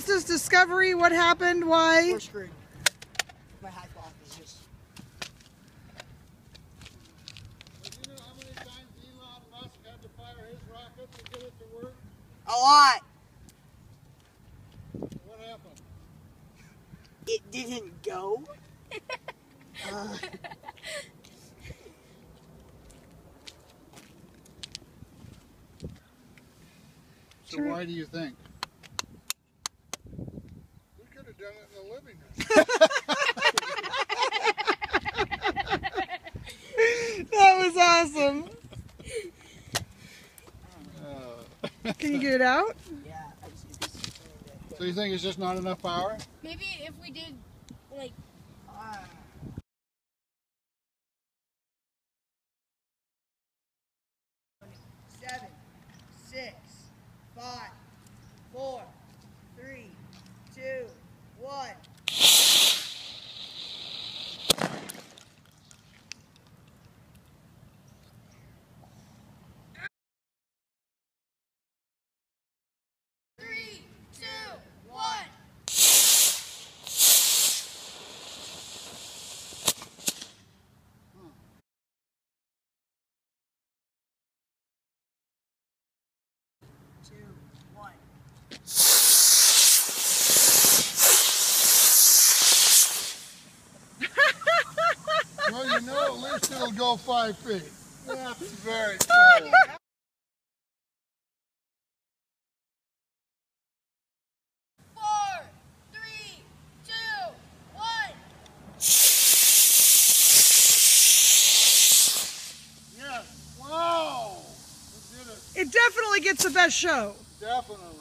This is Discovery. What happened? Why? We're screwed. My hypothesis. Do you know how many times Elon Musk had to fire his rocket to get it to work? A lot. What happened? It didn't go. So why do you think? We could have done it in the living room. That was awesome. Can you get it out? Yeah, I just need this to So you think it's just not enough power? Maybe if we did, like, Seven, 6, 5, 4, 3, 2, 1. three, two, one. Two, one. Well, you know, at least it'll go 5 feet. That's very cool. 4, 3, 2, 1. Yes. Wow. We did it. It definitely gets the best show. Definitely.